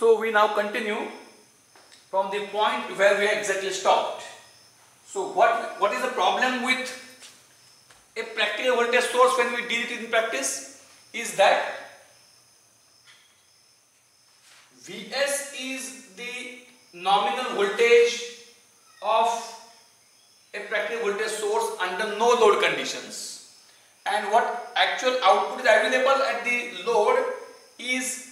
So we now continue from the point where we exactly stopped. So what is the problem with a practical voltage source when we deal it in practice is that Vs is the nominal voltage of a practical voltage source under no load conditions, and what actual output is available at the load is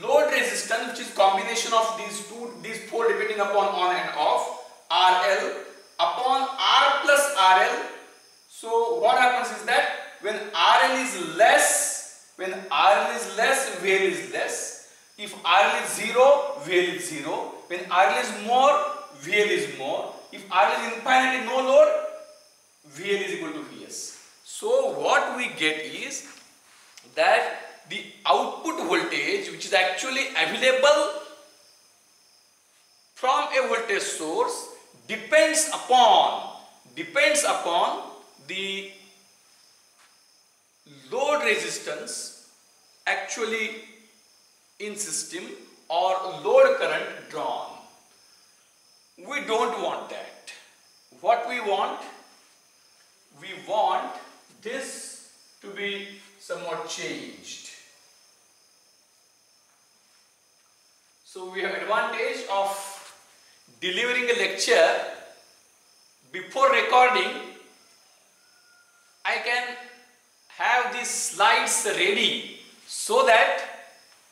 load resistance, which is combination of these four depending upon on and off, RL upon R plus RL. So what happens is that when RL is less, VL is less. If RL is 0, VL is 0. When RL is more, VL is more. If RL is infinitely no load, VL is equal to Vs. So what we get is that the output voltage, which is actually available from a voltage source, depends upon the load resistance actually in system or load current drawn. We don't want that. What we want this to be somewhat changed. So we have advantage of delivering a lecture before recording. I can have these slides ready so that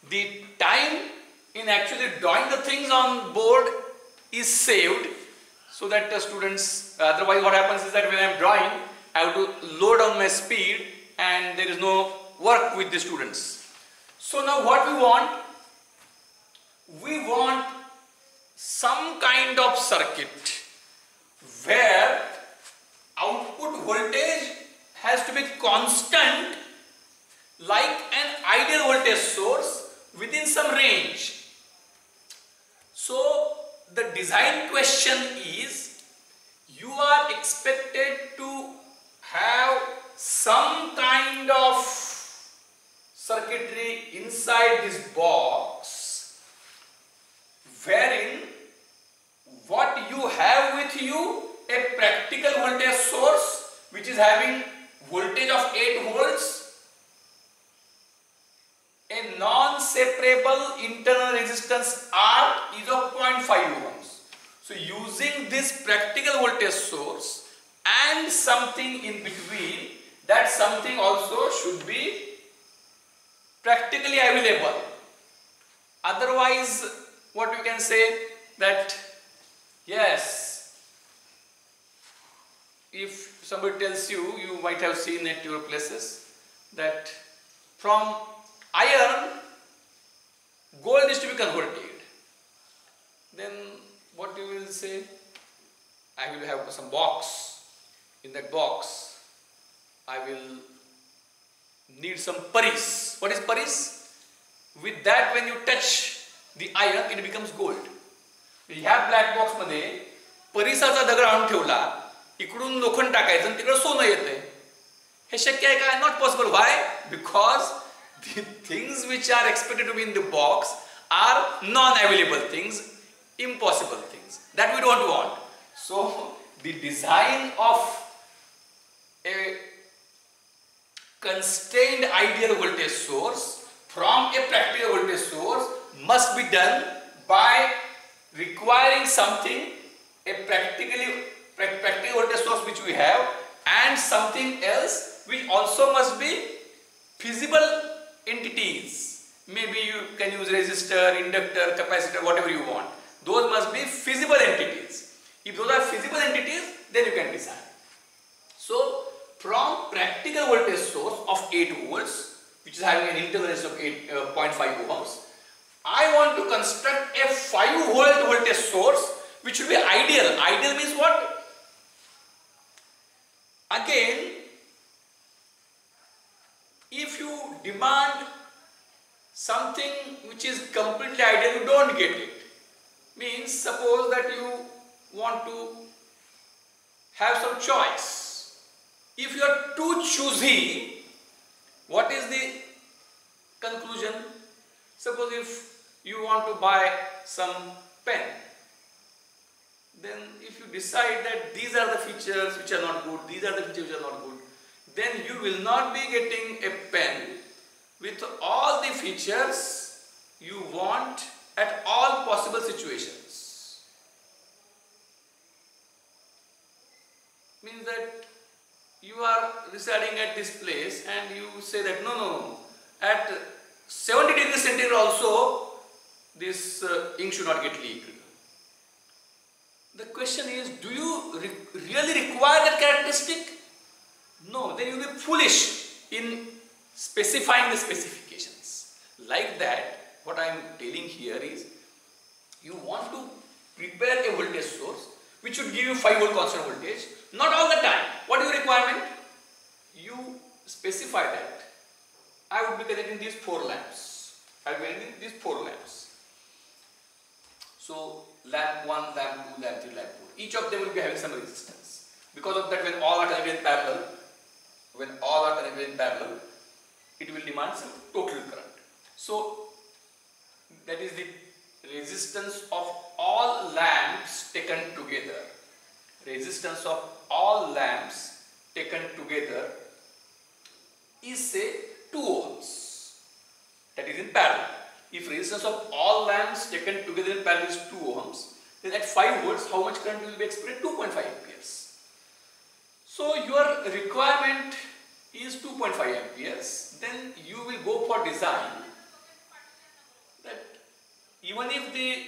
the time in actually drawing the things on board is saved, so that the students, otherwise what happens is that when I am drawing, I have to load on my speed and there is no work with the students. So now what we want some kind of circuit where output voltage has to be constant like an ideal voltage source within some range. So the design question is, you are expected to have some kind of circuitry inside this box wherein what you have with you, a practical voltage source which is having voltage of 8 volts, a non-separable internal resistance R is of 0.5 ohms. So using this practical voltage source and something in between, that something also should be practically available. Otherwise, what we can say that, yes, if somebody tells you, you might have seen at your places, that from iron, gold is to be converted. Then what you will say? I will have some box. In that box, I will need some paris. What is paris? With that, when you touch the iron, it becomes gold. ह्या black box मध्ये परिसाचा दगड आणून ठेवला, इकडून लोखंड टाकायचं आणि तिकडे सोनं येते. हे शक्य आहे का? Not possible. Why? Because the things which are expected to be in the box are non-available things, impossible things that we don't want. So the design of a constrained ideal voltage source from a practical voltage source must be done by requiring something, a practical voltage source which we have, and something else which also must be feasible entities. Maybe you can use resistor, inductor, capacitor, whatever you want. Those must be feasible entities. If those are feasible entities, then you can design. So from practical voltage source of 8 volts, which is having an internal resistance of 0.5 ohms, I want to construct a 5 volt voltage source which should be ideal. Ideal means what? Again, if you demand something which is completely ideal, you don't get it. Means suppose that you want to have some choice. If you are too choosy, what is the conclusion? Suppose if you want to buy some pen. Then if you decide that these are the features which are not good, these are the features which are not good, then you will not be getting a pen with all the features you want at all possible situations. Means that you are residing at this place and you say that no, at 70 degrees centigrade also this ink should not get leaked. The question is, do you really require that characteristic? No, then you will be foolish in specifying the specifications. Like that, what I am telling here is, you want to prepare a voltage source which should give you 5 volt constant voltage, not all the time. What is your requirement? You specify that I would be connecting these 4 lamps. I will be connecting these 4 lamps. So lamp 1, lamp 2, lamp 3, lamp 4. Each of them will be having some resistance. Because of that, when all are connected in parallel, it will demand some total current. So that is the resistance of all lamps taken together. Resistance of all lamps taken together is say 2 ohms. That is in parallel. If resistance of all lamps taken together in parallel is 2 ohms, then at 5 volts, how much current will be expressed? 2.5 amperes. So your requirement is 2.5 amperes. Then you will go for design that even if the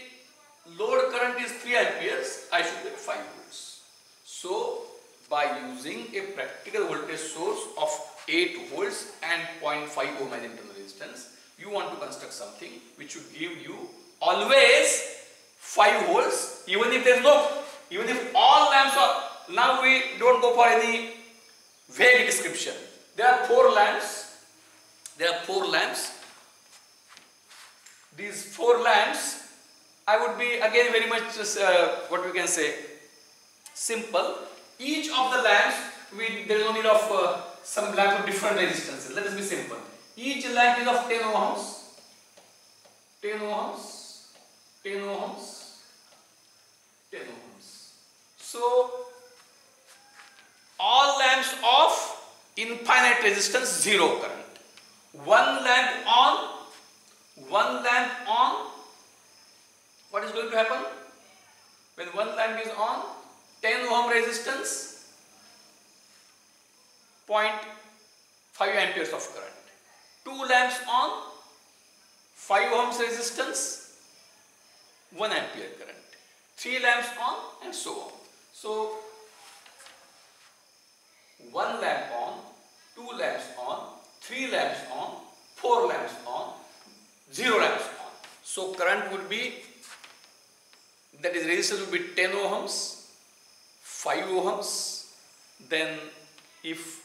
load current is 3 amperes, I should get 5 volts. So by using a practical voltage source of 8 volts and 0.5 ohm as internal resistance, you want to construct something which should give you always 5 volts, even if all lamps are, now we don't go for any vague description. There are 4 lamps. These 4 lamps, I would be again very much what we can say, simple. Each of the lamps, there is no need of some lamp of different resistances. Let us be simple. Each lamp is of 10 ohms, 10 ohms, 10 ohms, 10 ohms. So all lamps of infinite resistance, 0 current. One lamp on, what is going to happen? When one lamp is on, 10 ohm resistance, 0.5 amperes of current. 2 lamps on, 5 ohms resistance, 1 ampere current. 3 lamps on and so on. So 1 lamp on, 2 lamps on, 3 lamps on, 4 lamps on, 0 lamps on. So current would be, that is resistance would be 10 ohms, 5 ohms, then if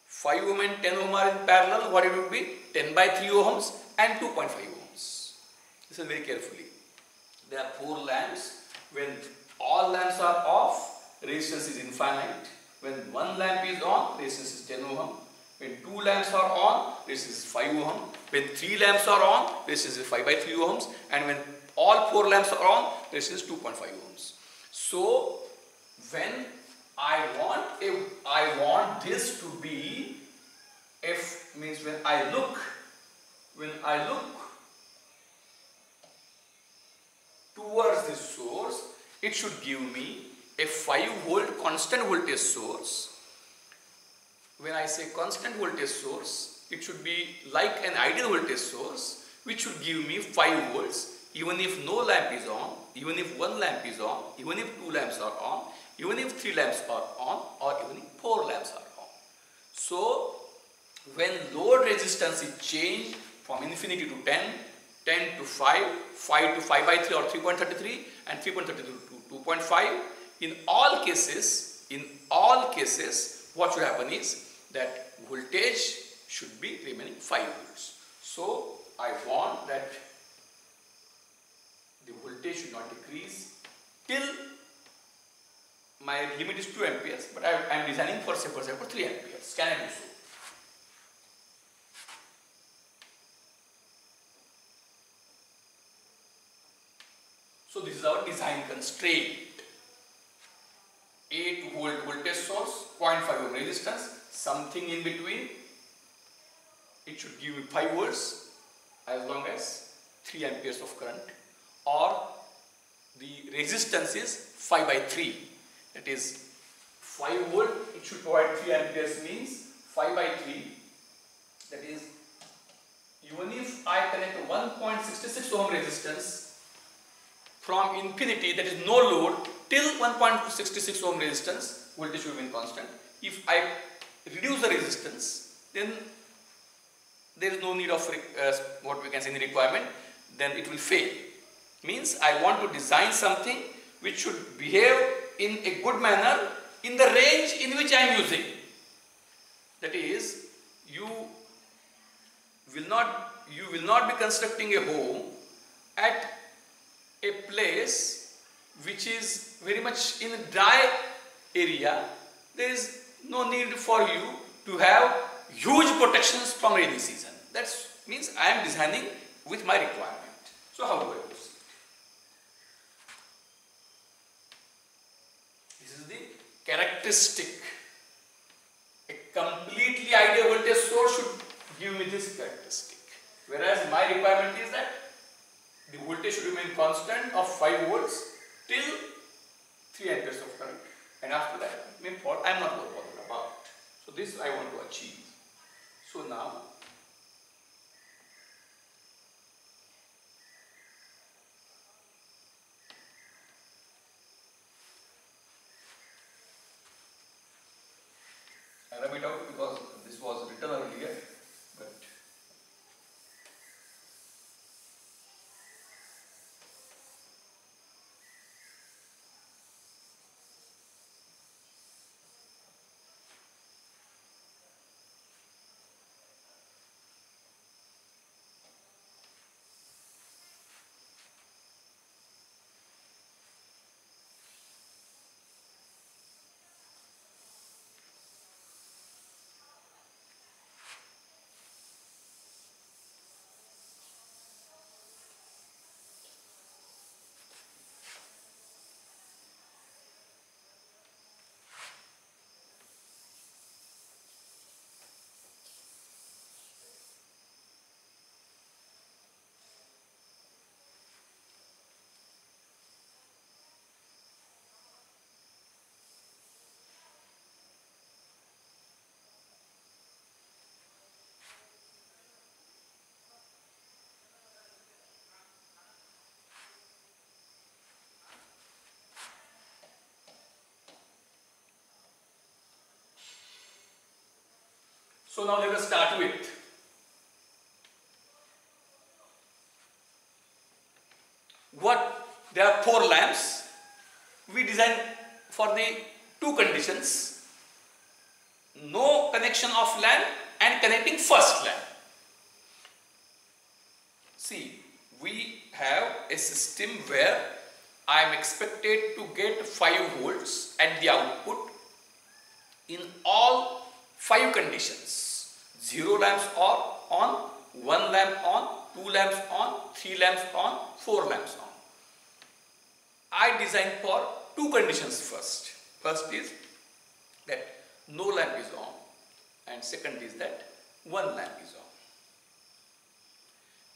5 ohm and 10 ohm are in parallel, what it would be? 10 by 3 ohms and 2.5 ohms. Listen very carefully. There are 4 lamps. When all lamps are off, resistance is infinite. When one lamp is on, resistance is 10 ohm. When 2 lamps are on, resistance is 5 ohm. When 3 lamps are on, resistance is 5 by 3 ohms. And when all 4 lamps are on, resistance is 2.5 ohms. So when I want this to be, F means when I look towards this source, it should give me a 5 volt constant voltage source. When I say constant voltage source, it should be like an ideal voltage source which should give me 5 volts even if no lamp is on, even if 1 lamp is on, even if 2 lamps are on, even if 3 lamps are on, or even if 4 lamps are on. So when load resistance is changed from infinity to 10, 10 to 5, 5 to 5 by 3 or 3.33 and 3.33 to 2.5, in all cases, what should happen is that voltage should be remaining 5 volts. So I want that the voltage should not decrease till my limit is 2 amperes, but I am designing for 3 amperes. Can I do so? So this is our design constraint. 8 volt voltage source, 0.5 ohm resistance, something in between. It should give me 5 volts as long as 3 amperes of current, or the resistance is 5 by 3. That is 5 volt, it should provide 3 amperes, means 5 by 3. That is, even if I connect 1.66 ohm resistance from infinity, that is no load, till 1.66 ohm resistance, voltage will remain constant. If I reduce the resistance, then there is no need of what we can say, the requirement, then it will fail. Means I want to design something which should behave in a good manner in the range in which I am using. That is, you will not be constructing a home at a place which is very much in a dry area. There is no need for you to have huge protections from rainy season. That means I am designing with my requirement. So how do I proceed? This is the characteristic. A completely ideal voltage source should give me this characteristic. Whereas my requirement is that the voltage should remain constant of 5 volts till 3 amperes of current, and after that I am not bothered about. So this I want to achieve. So now I rub it out because this was written earlier, but so now let us start with what there are 4 lamps. We design for the 2 conditions: no connection of lamp and connecting first lamp. See, we have a system where I am expected to get 5 volts at the output in all 5 conditions. 0 lamps are on, 1 lamp on, 2 lamps on, 3 lamps on, 4 lamps on. I designed for 2 conditions first. First is that no lamp is on, and second is that 1 lamp is on.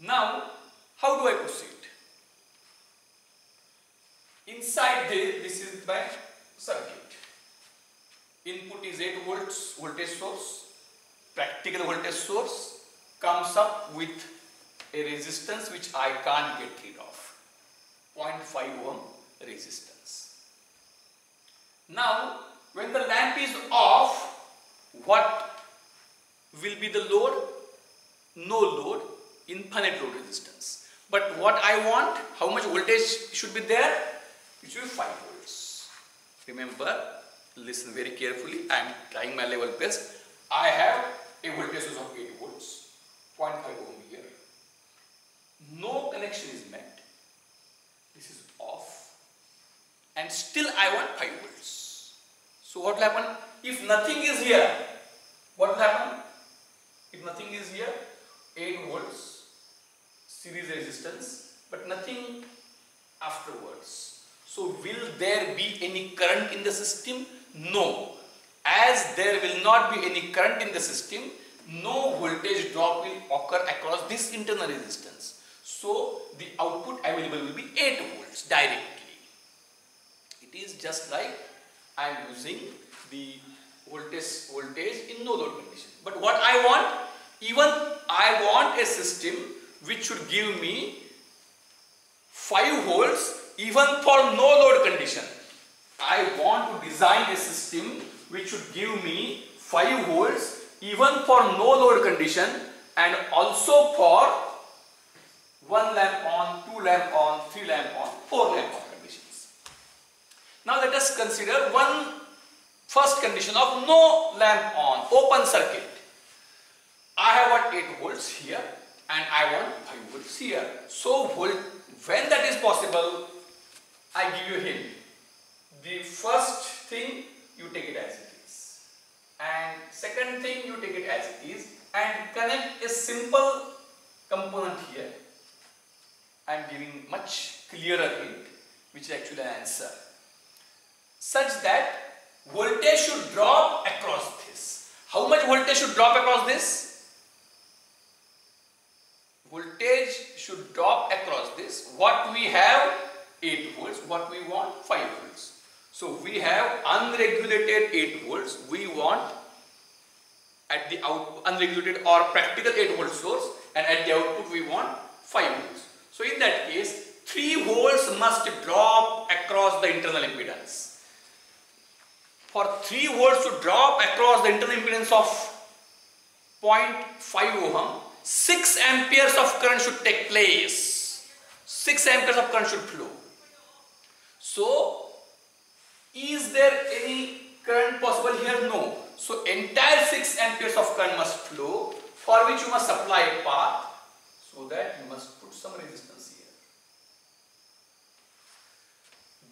Now, how do I proceed? Inside this is my circuit. Input is 8 volts voltage source. Practical voltage source comes up with a resistance which I can't get rid of, 0.5 ohm resistance. Now, when the lamp is off, what will be the load? No load, infinite load resistance. But what I want, how much voltage should be there? It should be 5 volts. Remember, listen very carefully. I am trying my level best. I have a voltage source of 8 volts, 0.5 ohm here. No connection is met. This is off. And still I want 5 volts. So what will happen? If nothing is here, what will happen? If nothing is here, 8 volts, series resistance, but nothing afterwards. So will there be any current in the system? No. As there will not be any current in the system, no voltage drop will occur across this internal resistance. So the output available will be 8 volts directly. It is just like I am using the voltage in no load condition. But what I want, even I want a system which should give me 5 volts even for no load condition. I want to design a system which should give me 5 volts even for no load condition, and also for 1 lamp on, 2 lamp on, 3 lamp on, 4 lamp on conditions. Now let us consider first condition of no lamp on, open circuit. I have got 8 volts here and I want 5 volts here. So when that is possible, I give you a hint. The first thing, you take it as it is, and second thing, you take it as it is, and connect a simple component here. I am giving much clearer hint, which is actually an answer, such that voltage should drop across this. How much voltage should drop across this? Voltage should drop across this. What we have, 8 volts. What we want, 5 volts. So we have unregulated 8 volts. We want at the output unregulated or practical 8 volt source, and at the output we want 5 volts. So in that case, 3 volts must drop across the internal impedance. For 3 volts to drop across the internal impedance of 0.5 ohm, 6 amperes of current should take place. 6 amperes of current should flow. So, is there any current possible here? No. So, entire 6 amperes of current must flow, for which you must supply a path, so that you must put some resistance here.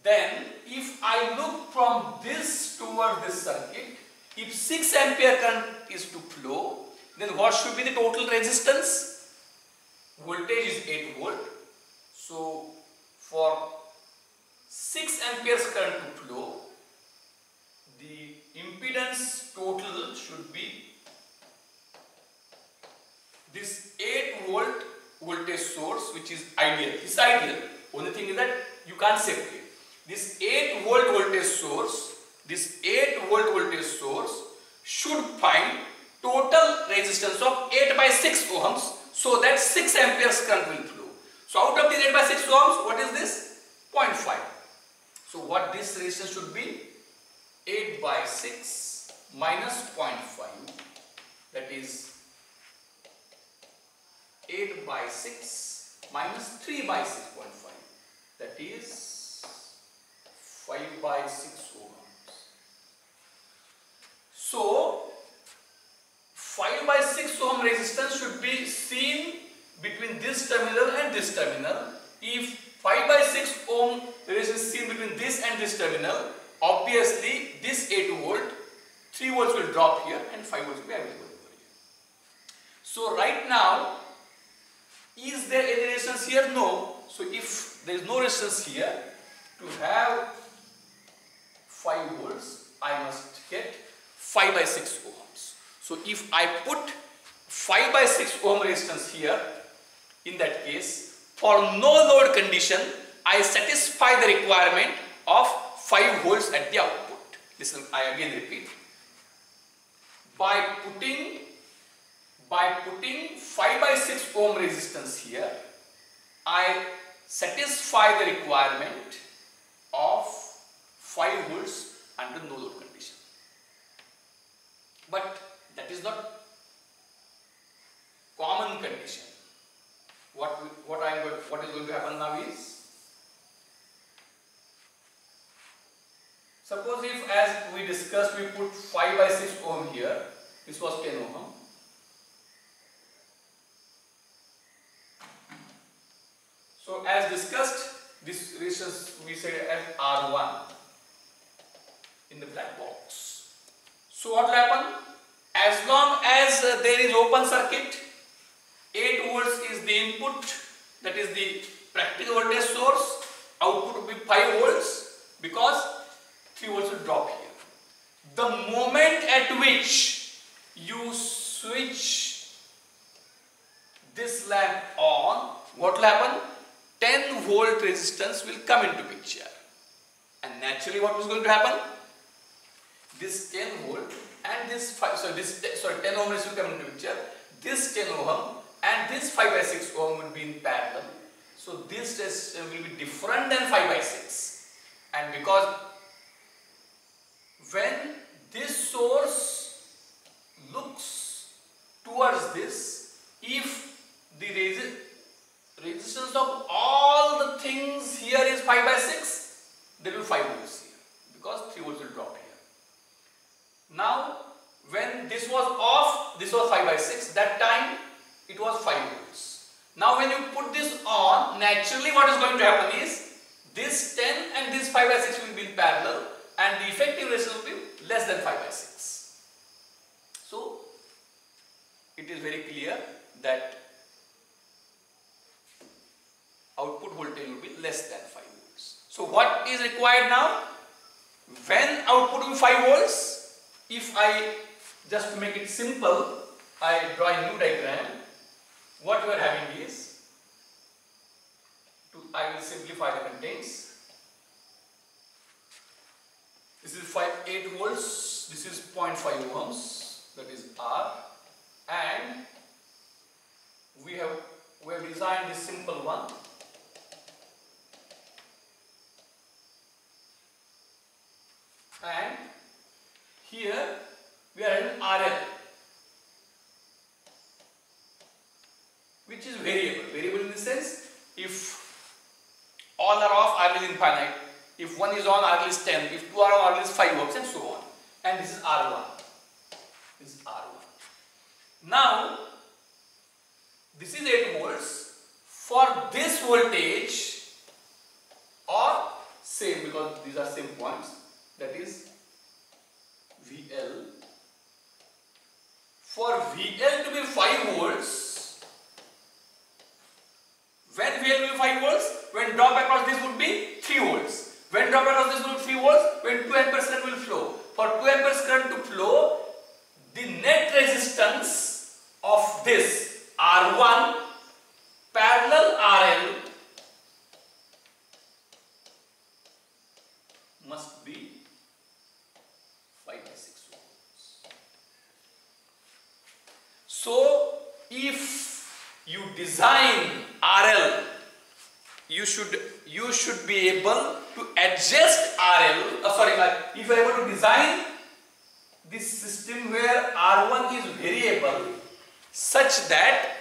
Then, if I look from this toward this circuit, if 6 ampere current is to flow, then what should be the total resistance? Voltage is 8 volt. So, for 6 amperes current to flow, the impedance total should be this 8 volt voltage source, which is ideal. This is ideal. Only thing is that you can't separate. This 8 volt voltage source, should find total resistance of 8 by 6 ohms, so that 6 amperes current will flow. So out of these 8 by 6 ohms, what is this? 0.5. So what this resistance should be? 8 by 6 minus 0.5, that is 8 by 6 minus 3 by 6.5, that is 5 by 6 ohms. So 5 by 6 ohm resistance should be seen between this terminal and this terminal. If 5 by 6 ohm resistance is seen between this and this terminal, obviously this 8 volt, 3 volts will drop here and 5 volts will be available over here. So right now, is there any resistance here? No. So if there is no resistance here, to have 5 volts, I must get 5 by 6 ohms. So if I put 5 by 6 ohm resistance here, in that case, for no load condition, I satisfy the requirement of 5 volts at the output. Listen, I again repeat. By putting 5 by 6 ohm resistance here, I satisfy the requirement of 5 volts under no load condition. But that is not common condition. What is going to happen now is, suppose if, as we discussed, we put 5 by 6 ohm here, this was 10 ohm. So as discussed, this resistance we said as R1 in the black box. So what will happen? As long as there is open circuit, 8 volts is the input, that is the practical voltage source. output will be 5 volts because 3 volts will drop here. The moment at which you switch this lamp on, what will happen? 10 volt resistance will come into picture. And naturally what is going to happen? This 10 volt and this 10 ohm resistance will come into picture. This 10 ohm and this 5 by 6 ohm will be in parallel. So this resistance will be different than 5 by 6. And because when this source looks towards this, if the resistance of all the things here is 5 by 6, there will be 5 volts here because 3 volts will drop here. Now when this was off, this was 5 by 6, that time it was 5 volts. Now when you put this on, naturally what is going to happen is this 10 and this 5 by 6 will be in parallel and the effective resistance will be less than 5 by 6. So it is very clear that output voltage will be less than 5 volts. So what is required now? When output will be 5 volts, if I, just to make it simple, I draw a new diagram. What we are having is, I will simplify the contents. This is 8 volts, this is 0.5 ohms, that is R, and we have designed this simple one. And here we are having RL, which is variable. Variable in the sense, if all are off, RL is infinite. If one is on, RL is 10. If two are on, RL is 5 ohms, and so on. And this is R1. This is R1. Now, this is 8 volts. For this voltage, or same, because these are same points, that is VL. For VL to be 5 volts, when VL will be 5 volts, when drop across this would be 3 volts. When drop across this will be 3 volts, when 2 amperes current will flow. For 2 amperes current to flow, the net resistance of this R1 parallel RL must be 5 by 6 ohms. So if you design RL, you should be able to adjust RL. If you are able to design this system where R1 is variable, such that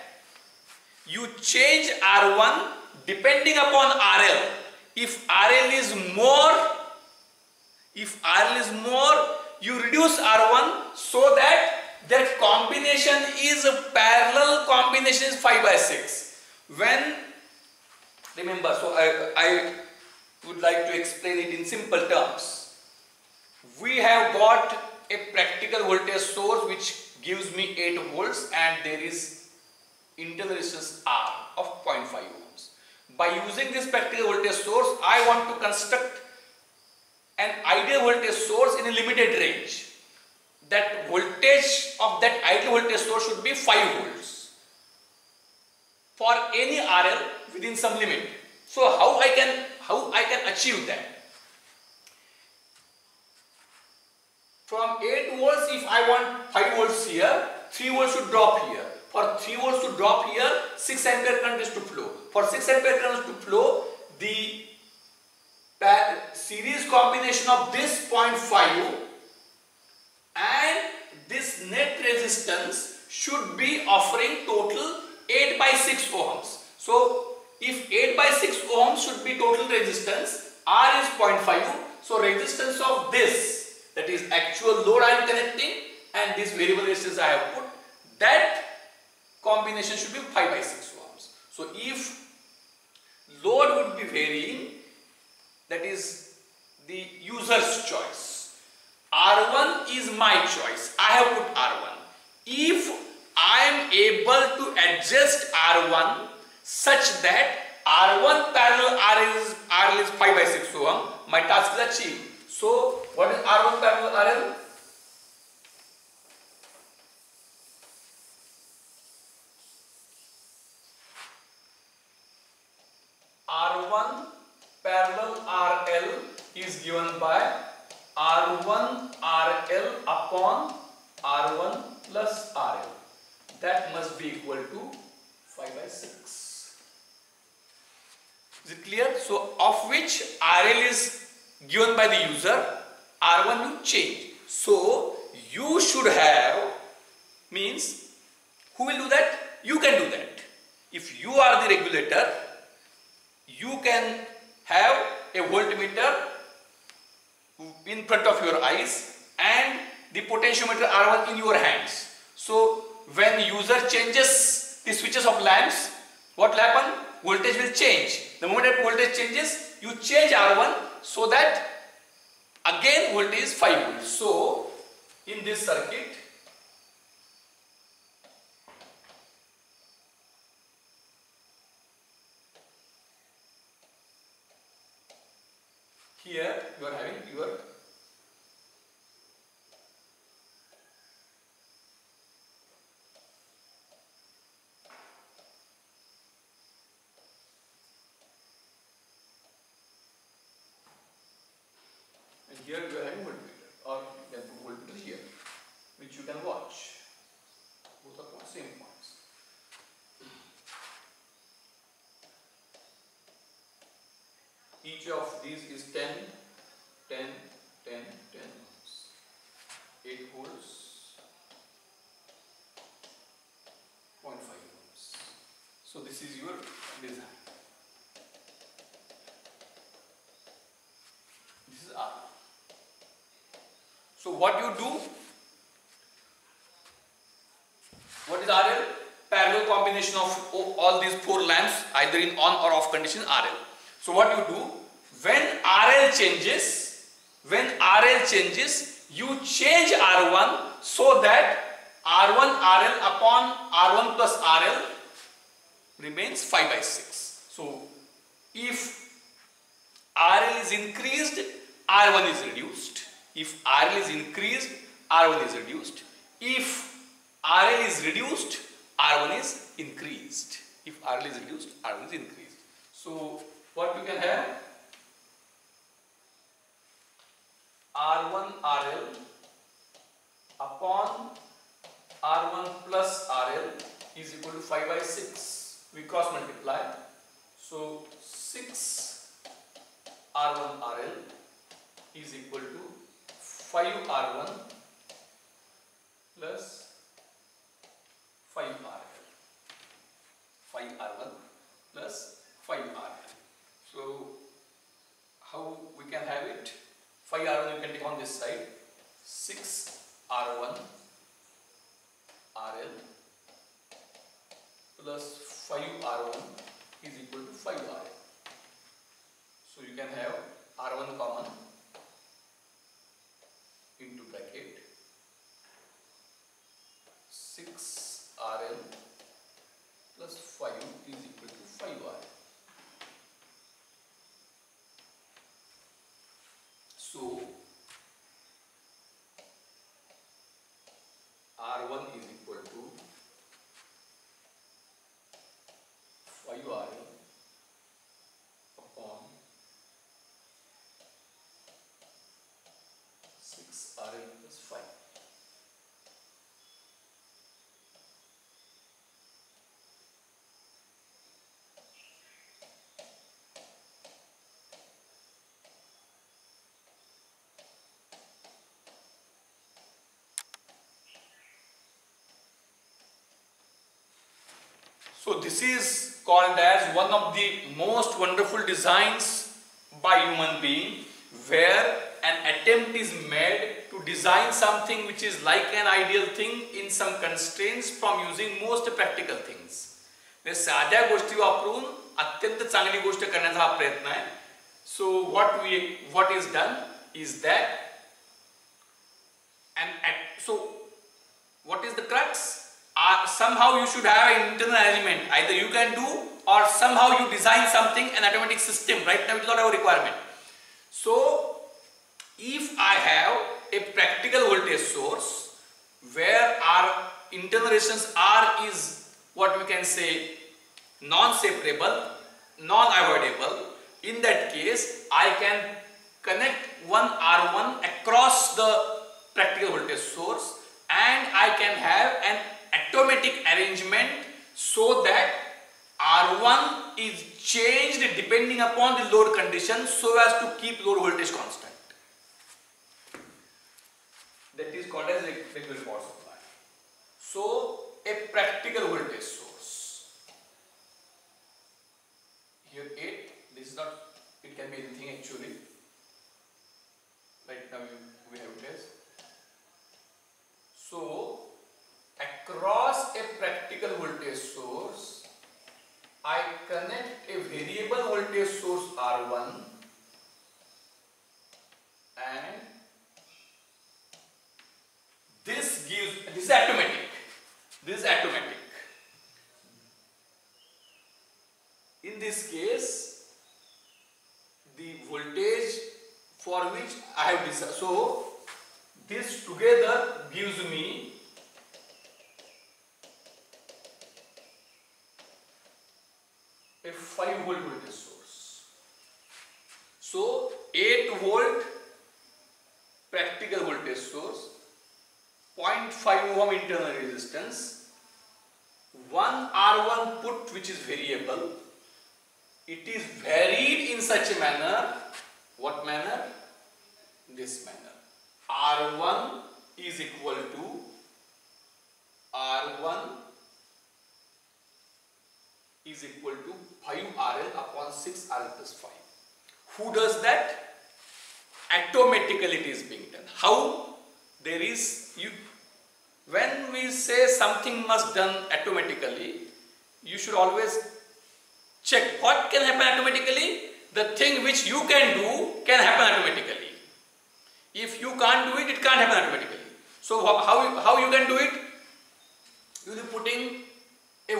you change R1 depending upon RL. If RL is more, you reduce R1 so that that combination is a parallel combination is 5 by 6. Remember, so I would like to explain it in simple terms. We have got a practical voltage source which gives me 8 volts and there is internal resistance R of 0.5 ohms. By using this practical voltage source, I want to construct an ideal voltage source in a limited range. That voltage of that ideal voltage source should be 5 volts for any RL within some limit. So how I can achieve that? From 8 volts, if I want 5 volts here, 3 volts should drop here. For 3 volts to drop here, 6 ampere current is to flow. For 6 ampere current to flow, the series combination of this 0.5 and this net resistance should be offering total 8 by 6 ohms. So if 8 by 6 ohms should be total resistance, R is 0.5. So resistance of this, that is actual load I am connecting and this variable resistance I have put, that combination should be 5 by 6 ohms. So if load would be varying, that is the user's choice. R1 is my choice. I have put R1. If I am able to adjust R1 such that R1 parallel RL is 5 by 6 ohm. My task is achieved. So what is R1 parallel RL? R1 parallel RL is given by R1 RL upon R1 plus RL. That must be equal to 5 by 6. Is it clear? So of which RL is given by the user, R1 will change. So you should have, means who will do that? You can do that. If you are the regulator, you can have a voltmeter in front of your eyes and the potentiometer R1 in your hands. So when user changes the switches of lamps, what will happen? Voltage will change. The moment that voltage changes, you change R1 so that again voltage is 5 volts. So in this circuit, here you are having your and here you are having voltmeter, or you can put voltmeter here, which you can watch. Both are points, same points. Each of these is 10, 10, 10, 10 ohms. 8 volts, 0.5 ohms. So this is your design. This is R. So what you do? What is RL? Parallel combination of all these 4 lamps, either in on or off condition, RL. So what you do, when RL changes, you change R1 so that R1 RL upon R1 plus RL remains 5 by 6. So if RL is increased, R1 is reduced. If RL is increased, R1 is reduced. If RL is reduced, R1 is increased. If RL is reduced, R1 is increased. So what you can have? R1 RL upon R1 plus RL is equal to 5 by 6. We cross multiply. So 6 R1 RL is equal to 5 R1 plus 5 RL. 5 R1 plus 5 RL. So how we can have it? 5 R1 you can take on this side. 6 R1 RL plus 5 R1 is equal to 5 RL. So you can have R1 common into bracket 6 RL plus 5 is equal to 5 RL. So R1 is equal to 5 RL upon 6 RL plus 5. So this is called as one of the most wonderful designs by human being, where an attempt is made to design something which is like an ideal thing in some constraints from using most practical things. साध्या गोष्टी वापरून अत्यंत चांगली गोष्ट करण्याचा हा प्रयत्न आहे. So what is done is that, so what is the crux? Somehow you should have an internal element. Either you can do or somehow you design something, an automatic system. Right now it is not our requirement. So if I have a practical voltage source where our internal resistance R is what we can say non-separable, non-avoidable, in that case I can connect one R1 across the practical voltage source and I can have an automatic arrangement so that R1 is changed depending upon the load condition so as to keep load voltage constant. That is called as regular power supply. So a practical voltage source. Here 8, this is not, it can be anything actually. Right now we have this. So across a practical voltage source, I connect a variable voltage source R1 and this is automatic. This is automatic. In this case, the voltage for which I have decided. So this together gives me a 5 volt voltage source. So 8 volt practical voltage source, 0.5 ohm internal resistance, 1 R1 put which is variable. It is varied in such a manner. What manner? This manner. R1 is equal to R1 is equal to 5 RL upon 6 RL plus 5. Who does that? Automatically it is being done. How? There is, when we say something must done automatically, you should always check what can happen automatically. The thing which you can do can happen automatically. If you can't do it, it can't happen automatically. So how you can do it? You will be putting a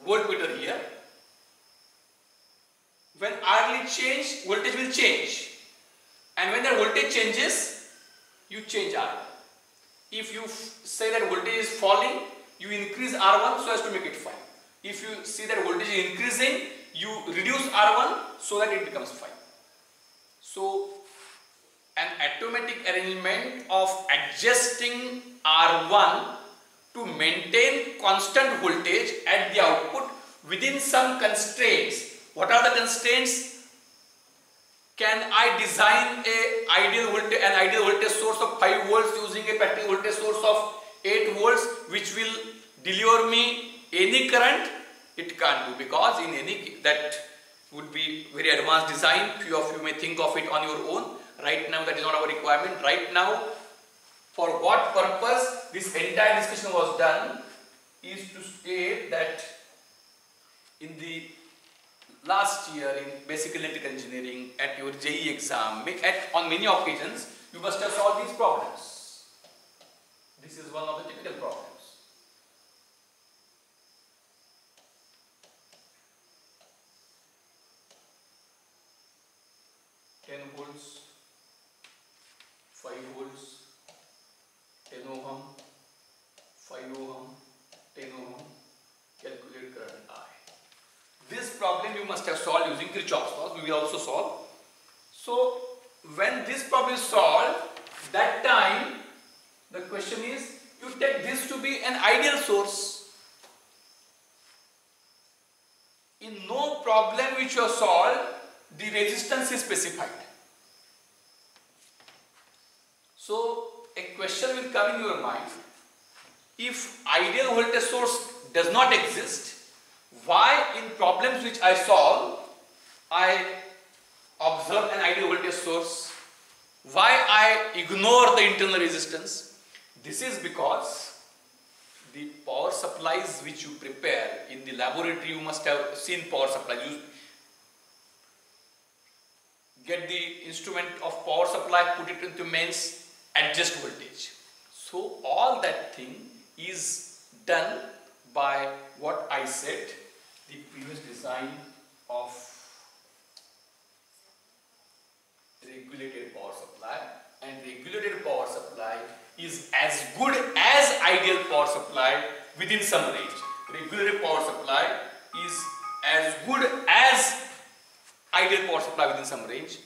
voltmeter here. When RL is changed, voltage will change. And when the voltage changes, you change R1. If you say that voltage is falling, you increase R1 so as to make it 5. If you see that voltage is increasing, you reduce R1 so that it becomes 5. So an automatic arrangement of adjusting R1 to maintain constant voltage at the output within some constraints. What are the constraints? Can I design an ideal voltage source of 5 volts using a practical voltage source of 8 volts which will deliver me any current? It can't do, because in any that would be very advanced design. Few of you may think of it on your own. Right now that is not our requirement. Right now, for what purpose this entire discussion was done is to state that in the last year in basic electrical engineering at your JEE exam, on many occasions you must have solved these problems. This is one of the typical problems. 10 volts, 5 volts, 10 ohm, 5 ohm, 10 ohm, calculate current I. This problem you must have solved using Kirchhoff's law. We will also solve. So when this problem is solved, that time the question is, you take this to be an ideal source. In no problem which you have solved, the resistance is specified. So a question will come in your mind, if ideal voltage source does not exist, why in problems which I solve, I observe an ideal voltage source? Why I ignore the internal resistance? This is because the power supplies which you prepare in the laboratory, you must have seen power supply. You get the instrument of power supply, put it into mains, adjust voltage. So all that thing is done by what I said, the previous design of regulated power supply, and regulated power supply is as good as ideal power supply within some range. Regulated power supply is as good as ideal power supply within some range.